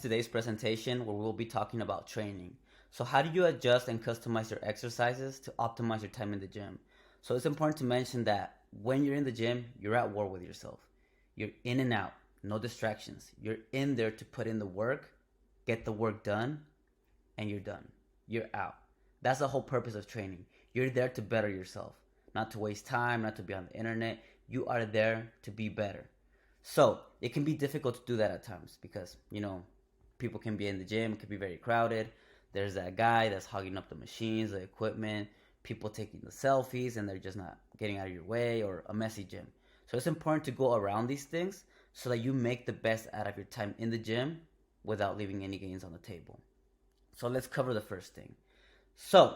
today's presentation where we'll be talking about training. So how do you adjust and customize your exercises to optimize your time in the gym? So it's important to mention that when you're in the gym, you're at war with yourself. You're in and out, no distractions. You're in there to put in the work, get the work done, and you're done. You're out. That's the whole purpose of training. You're there to better yourself, not to waste time, not to be on the internet. You are there to be better. So it can be difficult to do that at times because, people can be in the gym, it can be very crowded. There's that guy that's hogging up the machines, the equipment, people taking the selfies, and they're just not getting out of your way, or a messy gym. So it's important to go around these things so that you make the best out of your time in the gym without leaving any gains on the table. So let's cover the first thing. So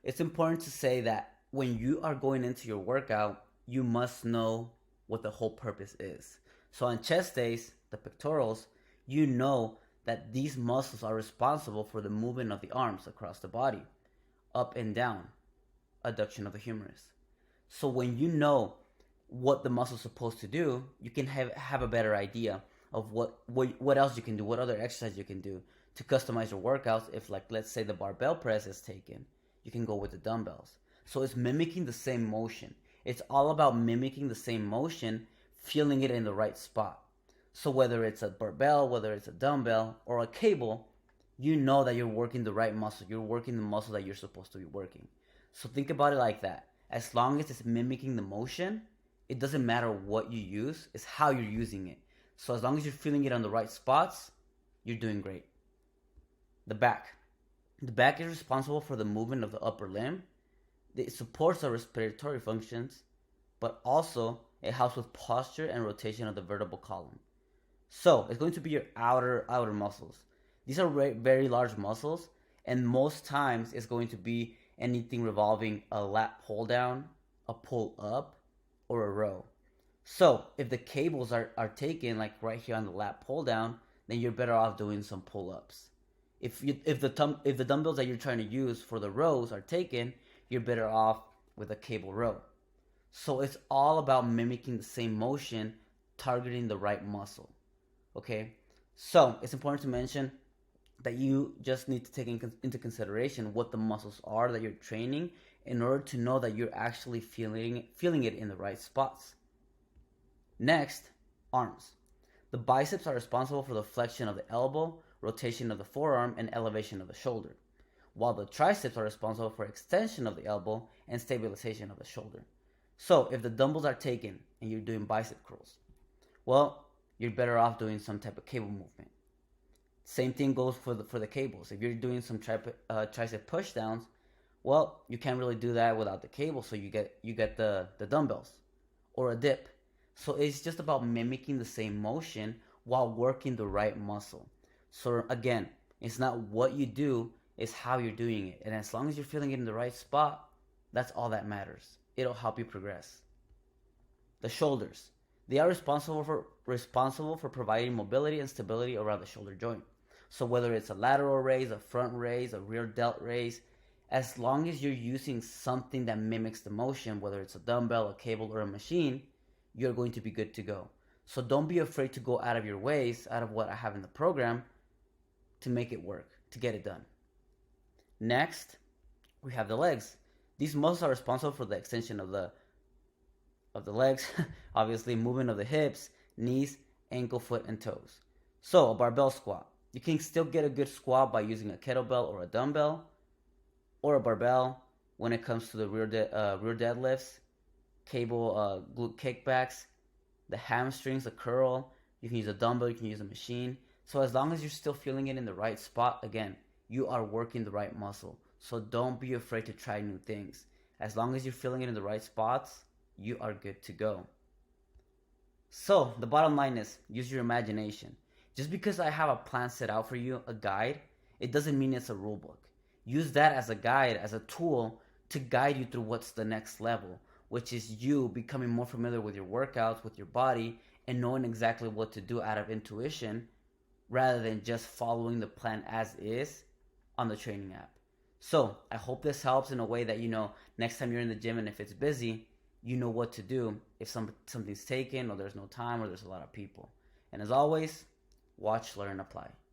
it's important to say that when you are going into your workout, you must know what the whole purpose is. So on chest days, the pectorals, you know that these muscles are responsible for the movement of the arms across the body, up and down, adduction of the humerus. So when you know what the muscle is supposed to do, you can have a better idea of what else you can do, what other exercise you can do to customize your workouts. If, like, let's say the barbell press is taken, you can go with the dumbbells. So it's mimicking the same motion. It's all about mimicking the same motion, feeling it in the right spot. So whether it's a barbell, whether it's a dumbbell, or a cable, you know that you're working the right muscle. You're working the muscle that you're supposed to be working. So think about it like that. As long as it's mimicking the motion, it doesn't matter what you use, it's how you're using it. So as long as you're feeling it on the right spots, you're doing great. The back. The back is responsible for the movement of the upper limb. It supports our respiratory functions, but also it helps with posture and rotation of the vertebral column. So it's going to be your outer muscles. These are very large muscles, and most times it's going to be anything revolving a lat pull down, a pull up, or a row. So if the cables are taken, like right here on the lat pull down, then you're better off doing some pull ups. If the dumbbells that you're trying to use for the rows are taken, you're better off with a cable row. So it's all about mimicking the same motion, targeting the right muscle. Okay, so it's important to mention that you just need to take into consideration what the muscles are that you're training in order to know that you're actually feeling it in the right spots. Next, arms. The biceps are responsible for the flexion of the elbow, rotation of the forearm, and elevation of the shoulder, while the triceps are responsible for extension of the elbow and stabilization of the shoulder. So if the dumbbells are taken and you're doing bicep curls, well, you're better off doing some type of cable movement. Same thing goes for the cables. If you're doing some tricep push downs, well, you can't really do that without the cable, so you get the dumbbells or a dip. So it's just about mimicking the same motion while working the right muscle. So again, it's not what you do, it's how you're doing it. And as long as you're feeling it in the right spot, that's all that matters. It'll help you progress. The shoulders. They are responsible for providing mobility and stability around the shoulder joint. So whether it's a lateral raise, a front raise, a rear delt raise, as long as you're using something that mimics the motion, whether it's a dumbbell, a cable, or a machine, you're going to be good to go. So don't be afraid to go out of your ways, out of what I have in the program, to make it work, to get it done. Next, we have the legs. These muscles are responsible for the extension of the legs, obviously movement of the hips, knees, ankle, foot, and toes. So a barbell squat. You can still get a good squat by using a kettlebell or a dumbbell or a barbell when it comes to the rear deadlifts, cable glute kickbacks, the hamstrings, the curl. You can use a dumbbell, you can use a machine. So as long as you're still feeling it in the right spot, again, you are working the right muscle. So don't be afraid to try new things. As long as you're feeling it in the right spots, you are good to go. So the bottom line is, use your imagination. Just because I have a plan set out for you, a guide, it doesn't mean it's a rule book. Use that as a guide, as a tool to guide you through what's the next level, which is you becoming more familiar with your workouts, with your body, and knowing exactly what to do out of intuition rather than just following the plan as is on the training app. So I hope this helps in a way that, next time you're in the gym and if it's busy, you know what to do if something's taken or there's no time or there's a lot of people. And as always, watch, learn, apply.